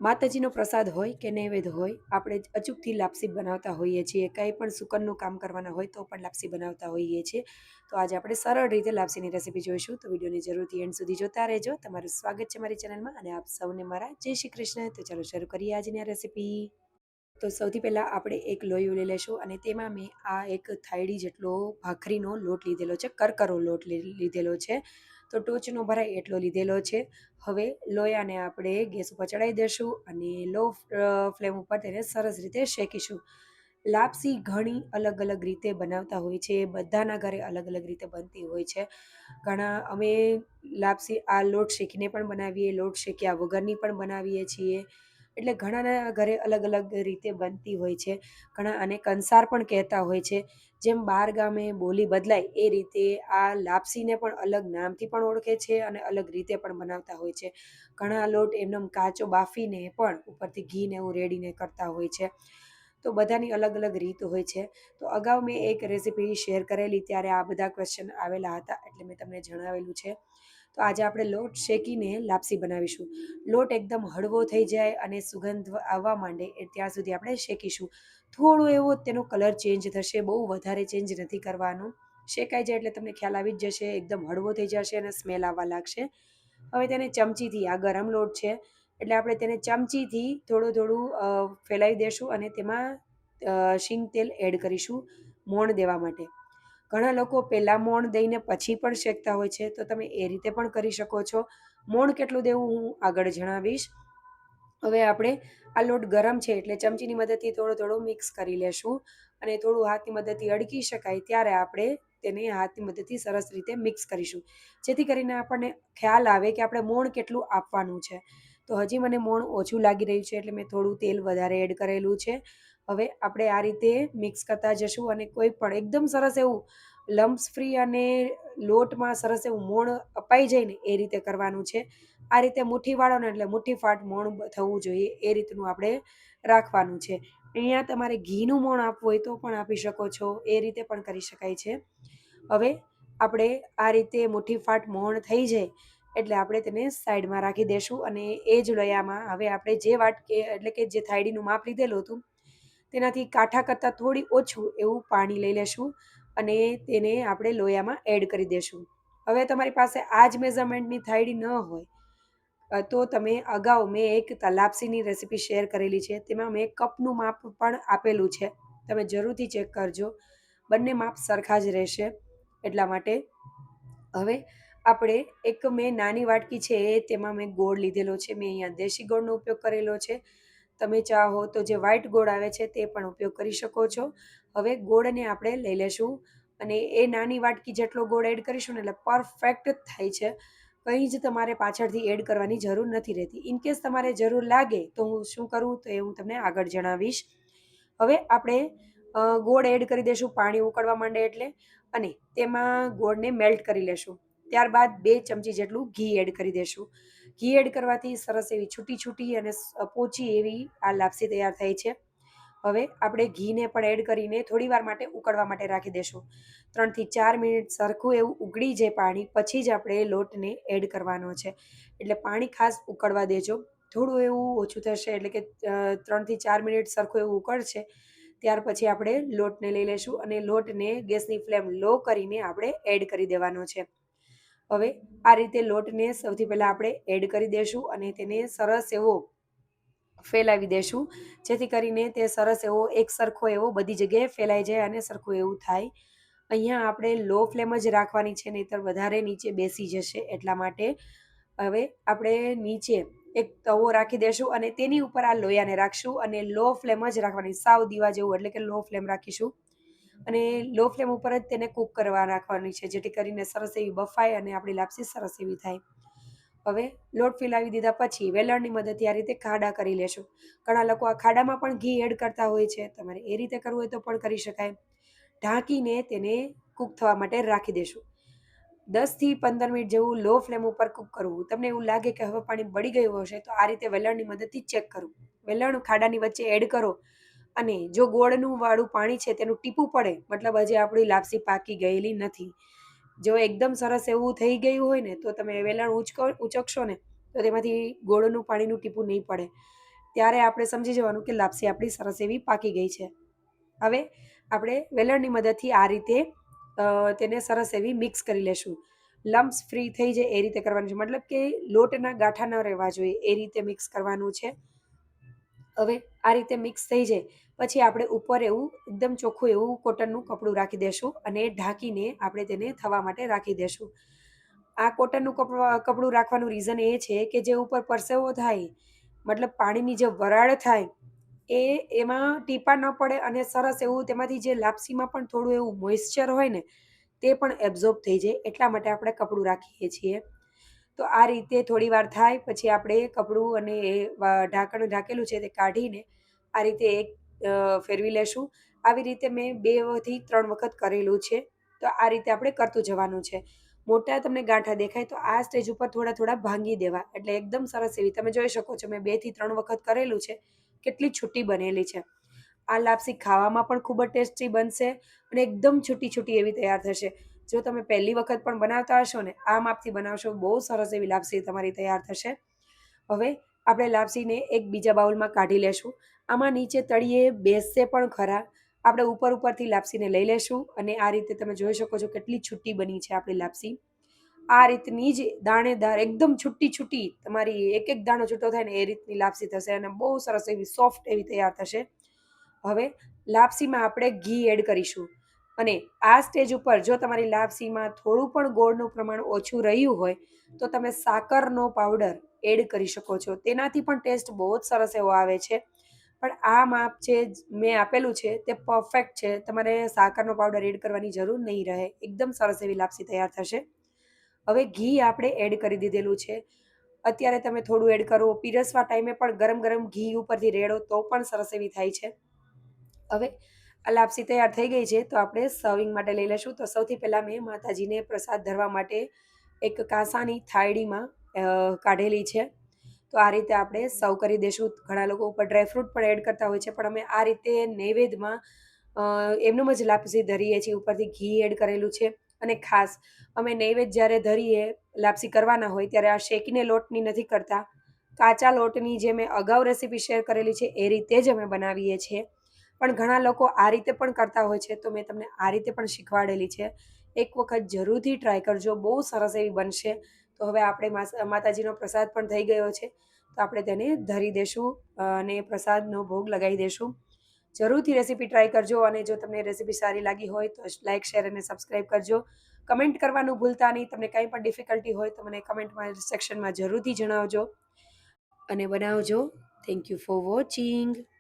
માતાજીનો પ્રસાદ હોય કે નૈવેદ્ય હોય, આપણે અચૂકથી લાપસી બનાવતા હોઈએ છીએ. કંઈ પણ સુકનનું કામ કરવાના હોય તો પણ લાપસી બનાવતા હોઈએ છીએ. તો આજે આપણે સરળ રીતે લાપસીની રેસીપી જોઈશું. તો વિડીયોની જરૂરથી એન્ડ સુધી જોતા રહેજો. તમારું સ્વાગત છે મારી ચેનલમાં અને આપ સૌને મારા જય શ્રી કૃષ્ણ. તો ચાલો શરૂ કરીએ આજની આ રેસીપી. તો સૌથી પહેલાં આપણે એક લોયું લઈ લેશું અને તેમાં મેં આ એક થાળી જેટલો ભાખરીનો લોટ લીધેલો છે, કરકરો લોટ લીધેલો છે. તો ટોચનો ભરાય એટલો લીધેલો છે. હવે લોયાને આપણે ગેસ ઉપર ચડાવી દઈશું અને લો ફ્લેમ ઉપર તેને સરસ રીતે શેકીશું. લાપસી ઘણી અલગ અલગ રીતે બનાવતા હોય છે, બધાના ઘરે અલગ અલગ રીતે બનતી હોય છે. અમે લાપસી આ લોટ શેકીને પણ બનાવીએ, લોટ શેક્યા વગરની પણ બનાવીએ છીએ. એટલે ઘણાના ઘરે અલગ અલગ રીતે બનતી હોય છે. ઘણા આને કંસાર પણ કહેતા હોય છે. જેમ બાર ગામે બોલી બદલાય એ રીતે આ લાપસીને પણ અલગ નામથી પણ ઓળખે છે અને અલગ રીતે પણ બનાવતા હોય છે. ઘણા લોટ એમનેમ કાચો બાફીને પણ ઉપરથી ઘીને એવું રેડીને કરતા હોય છે. તો બધાની અલગ અલગ રીત હોય છે. તો અગાઉ મેં એક રેસીપી શેર કરેલી ત્યારે આ બધા ક્વેશ્ચન આવેલા હતા, એટલે મેં તમને જણાવેલું છે. તો આજે આપણે લોટ શેકીને લાપસી બનાવીશું. લોટ એકદમ હળવો થઈ જાય અને સુગંધ આવવા માંડે ત્યાં સુધી આપણે શેકીશું. થોડો એવો તેનો કલર ચેન્જ થશે, બહુ વધારે ચેન્જ નથી કરવાનો. શેકાઈ જાય એટલે તમને ખ્યાલ આવી જ જશે, એકદમ હળવો થઈ જશે અને સ્મેલ આવવા લાગશે. હવે તેને ચમચીથી, આ ગરમ લોટ છે એટલે આપણે તેને ચમચીથી થોડું થોડું ફેલાવી દઈશું અને તેમાં શીંગ તેલ એડ કરીશું મોણ દેવા માટે. ઘણા લોકો પહેલાં મોણ દઈને પછી પણ શેકતા હોય છે, તો તમે એ રીતે પણ કરી શકો છો. મોણ કેટલું દેવું હું આગળ જણાવીશ. હવે આપણે આ લોટ ગરમ છે એટલે ચમચીની મદદથી થોડું થોડું મિક્સ કરી લેશું અને થોડું હાથની મદદથી અડકી શકાય ત્યારે આપણે તેને હાથની મદદથી સરસ રીતે મિક્સ કરીશું, જેથી કરીને આપણને ખ્યાલ આવે કે આપણે મોણ કેટલું આપવાનું છે. તો હજી મને મોણ ઓછું લાગી રહ્યું છે એટલે મેં થોડું તેલ વધારે એડ કરેલું છે. હવે આપણે આ રીતે મિક્સ કરતા જશું અને કોઈ પણ એકદમ સરસ એવું લમ્પ્સ ફ્રી અને લોટમાં સરસ એવું મોણ અપાઈ જાય ને એ રીતે કરવાનું છે. આ રીતે મુઠ્ઠી વાળો ને એટલે મુઠ્ઠી ફાટ મોણ થવું જોઈએ એ રીતનું આપણે રાખવાનું છે. અહીંયા તમારે ઘીનું મોણ આપવું હોય તો પણ આપી શકો છો, એ રીતે પણ કરી શકાય છે. હવે આપણે આ રીતે મુઠ્ઠી ફાટ મોણ થઈ જાય એટલે આપણે તેને સાઈડમાં રાખી દઈશું અને એ જ લોયામાં હવે આપણે જે વાટકે એટલે કે જે થાળીનું માપ લીધેલું હતું તેનાથી કાંઠા કરતાં થોડી ઓછું એવું પાણી લઈ લેશું અને તેને આપણે લોયામાં એડ કરી દઈશું. હવે તમારી પાસે આ જ મેઝરમેન્ટની થાળી ન હોય તો તમે અગાઉ મેં એક લાપસીની રેસીપી શેર કરેલી છે, તેમાં મેં કપનું માપ પણ આપેલું છે, તમે જરૂરથી ચેક કરજો. બંને માપ સરખા જ રહેશે એટલા માટે. હવે આપણે એક મેં નાની વાટકી છે તેમાં મેં ગોળ લીધેલો છે. મેં અહીંયા દેશી ગોળનો ઉપયોગ કરેલો છે. તમે ચાહો તો જે વ્હાઈટ ગોળ આવે છે તે પણ ઉપયોગ કરી શકો છો. હવે ગોળને આપણે લઈ લેશું અને એ નાની વાટકી જેટલો ગોળ એડ કરીશું ને એટલે પરફેક્ટ થાય છે. કંઈ જ તમારે પાછળથી એડ કરવાની જરૂર નથી રહેતી. ઇનકેસ તમારે જરૂર લાગે તો હું શું કરું તો એ હું તમને આગળ જણાવીશ. હવે આપણે ગોળ એડ કરી દઈશું પાણી ઉકળવા માંડે એટલે અને તેમાં ગોળને મેલ્ટ કરી લેશું. ત્યારબાદ 2 ચમચી જેટલું ઘી એડ કરી દેશું. ઘી એડ કરવાથી સરસ એવી છૂટી છૂટી અને પોચી એવી આ લાપસી તૈયાર થાય છે. હવે આપણે ઘીને પણ એડ કરીને થોડી વાર માટે ઉકળવા માટે રાખી દેશું. 3 થી 4 મિનિટ સરખું એવું ઉકળી જાય પાણી પછી જ આપણે લોટને એડ કરવાનો છે. એટલે પાણી ખાસ ઉકળવા દેજો. થોડું એવું ઓછું થશે એટલે કે 3 થી 4 મિનિટ સરખું એવું ઉકળશે ત્યાર પછી આપણે લોટને લઈ લેશું અને લોટને ગેસની ફ્લેમ લો કરીને આપણે એડ કરી દેવાનો છે. હવે આ રીતે લોટને સૌથી પહેલાં આપણે એડ કરી દઈશું અને તેને સરસ એવો ફેલાવી દેશું, જેથી કરીને તે સરસ એવો એક સરખો એવો બધી જગ્યાએ ફેલાઈ જાય અને સરખું એવું થાય. અહીંયા આપણે લો ફ્લેમ જ રાખવાની છે, નહીંતર વધારે નીચે બેસી જશે એટલા માટે. હવે આપણે નીચે એક તવો રાખી દેશું અને તેની ઉપર આ લોયાને રાખશું અને લો ફ્લેમ જ રાખવાની, સાવ દીવા જેવું એટલે કે લો ફ્લેમ રાખીશું અને લો ફ્લેમ ઉપર જ તેને કૂક કરવા રાખવાની છે, જેથી કરીને સરસ એવી બફાય અને આપણી લાપસી સરસ એવી થાય. હવે લોટ ફેલાવી દીધા પછી વેલણની મદદથી આ રીતે ખાડા કરી લેશું. ઘણા લોકો આ ખાડામાં પણ ઘી એડ કરતા હોય છે, તમારે એ રીતે કરવું હોય તો પણ કરી શકાય. ઢાંકીને તેને કૂક થવા માટે રાખી દેશું. 10 થી 15 મિનિટ જેવું લો ફ્લેમ ઉપર કૂક કરવું. તમને એવું લાગે કે હવે પાણી બળી ગયું હશે તો આ રીતે વેલણની મદદથી ચેક કરવું. વેલણ ખાડાની વચ્ચે એડ કરો અને જો ગોળનું વાળું પાણી છે તેનું ટીપું પડે મતલબ હજી આપણી લાપસી પાકી ગયેલી નથી. જો એકદમ સરસ એવું થઈ ગયું હોય ને તો તમે વેલણ ઉચકશો ને તો તેમાંથી ગોળનું પાણીનું ટીપું નહીં પડે. ત્યારે આપણે સમજી જવાનું કે લાપસી આપણી સરસ એવી પાકી ગઈ છે. હવે આપણે વેલણની મદદથી આ રીતે તેને સરસ એવી મિક્સ કરી લેશું. લમ્પ્સ ફ્રી થઈ જાય એ રીતે કરવાનું છે, મતલબ કે લોટના ગાંઠા ન રહેવા જોઈએ એ રીતે મિક્સ કરવાનું છે. હવે આ રીતે મિક્સ થઈ જાય પછી આપણે ઉપર એવું એકદમ ચોખ્ખું એવું કોટનનું કપડું રાખી દેશું અને ઢાંકીને આપણે તેને થવા માટે રાખી દેશું. આ કોટનનું કપડું રાખવાનું રીઝન એ છે કે જે ઉપર પરસેવો થાય, મતલબ પાણીની જે વરાળ થાય એ એમાં ટીપાં ન પડે અને સરસ એવું તેમાંથી જે લાપસીમાં પણ થોડું એવું મોઇશ્ચર હોય ને તે પણ એબ્ઝોર્બ થઈ જાય, એટલા માટે આપણે કપડું રાખીએ છીએ. તો આ રીતે થોડી વાર થાય પછી આપણે કપડું અને એ ઢાંકણ ઢાંકેલું છે તે કાઢીને આ રીતે એક ફેરવી લેશું. આવી રીતે મેં 2 થી 3 વખત કરેલું છે. તો આ રીતે આપણે કરતું જવાનું છે. મોટા તમને ગાંઠા દેખાય તો આ સ્ટેજ ઉપર થોડા થોડા ભાંગી દેવા, એટલે એકદમ સરસ એવી તમે જોઈ શકો છો મેં 2 થી 3 વખત કરેલું છે. કેટલી છૂટી બનેલી છે. આ લાપસી ખાવામાં પણ ખૂબ જ ટેસ્ટી બનશે અને એકદમ છૂટી છૂટી એવી તૈયાર થશે. જો તમે પહેલી વખત પણ બનાવતા હશો ને આ માપથી બનાવશો, બહુ સરસ એવી લાપસી તમારી તૈયાર થશે. હવે આપણે લાપસીને એક બીજા બાઉલમાં કાઢી લેશું. આમાં નીચે તળિયે બેસશે પણ ખરા. આપણે ઉપર ઉપરથી લાપસીને લઈ લેશું અને આ રીતે તમે જોઈ શકો છો કેટલી છૂટી બની છે આપણી લાપસી. આ રીતની જ દાણેદાર એકદમ છૂટી છૂટી તમારી એક એક દાણો છૂટો થાય ને એ રીતની લાપસી થશે અને બહુ સરસ એવી સોફ્ટ એવી તૈયાર થશે. હવે લાપસીમાં આપણે ઘી એડ કરીશું અને આ સ્ટેજ ઉપર જો તમારી લાપસીમાં થોડું પણ ગોળનું પ્રમાણ ઓછું રહ્યું હોય તો તમે સાકરનો પાવડર એડ કરી શકો છો. તેનાથી પણ ટેસ્ટ બહુ જ સરસ એવો આવે છે. પણ આ માપ જે મેં આપેલું છે તે પરફેક્ટ છે. તમારે સાકરનો પાવડર એડ કરવાની જરૂર નહીં રહે. એકદમ સરસ એવી લાપસી તૈયાર થશે. હવે ઘી આપણે એડ કરી દીધેલું છે. અત્યારે તમે થોડું એડ કરો, પીરસવા ટાઈમે પણ ગરમ ગરમ ઘી ઉપરથી રેડો તો પણ સરસ એવી થાય છે. હવે આ લાપસી તૈયાર થઈ ગઈ છે તો આપણે સર્વિંગ માટે લઈ લઈશું. તો સૌથી પહેલાં મેં માતાજીને પ્રસાદ ધરવા માટે એક કાંસાની થાળીમાં કાઢેલી છે. તો આ રીતે આપણે સર્વ કરી દઈશું. ઘણા લોકો ઉપર ડ્રાયફ્રૂટ પણ એડ કરતા હોય છે, પણ અમે આ રીતે નૈવેદ્યમાં એમનેમ જ લાપસી ધરીએ છીએ. ઉપરથી ઘી એડ કરેલું છે અને ખાસ અમે નૈવેદ્ય જ્યારે ધરીએ લાપસી કરવાના હોય ત્યારે આ શેકીને લોટની નથી કરતા. કાચા લોટની જે મેં અગાઉ રેસીપી શેર કરેલી છે એ રીતે જ અમે બનાવીએ છીએ. પણ ઘણા લોકો આ રીતે પણ કરતા હોય છે, તો મેં તમને આ રીતે પણ શીખવાડેલી છે. એક વખત જરૂરથી ટ્રાય કરજો, બહુ સરસ એવી બનશે. તો હવે આપણે માતાજીનો પ્રસાદ પણ થઈ ગયો છે, તો આપણે તેને ધરી દેશું અને પ્રસાદનો ભોગ લગાવી દેશું. જરૂરથી રેસીપી ટ્રાય કરજો અને જો તમને રેસીપી સારી લાગી હોય તો લાઇક, શેર અને સબસ્ક્રાઈબ કરજો. કમેન્ટ કરવાનું ભૂલતા નહીં. તમને કંઈ પણ ડિફિકલ્ટી હોય તો મને કમેન્ટમાં સેક્શનમાં જરૂરથી જણાવજો અને બનાવજો. Thank you for watching.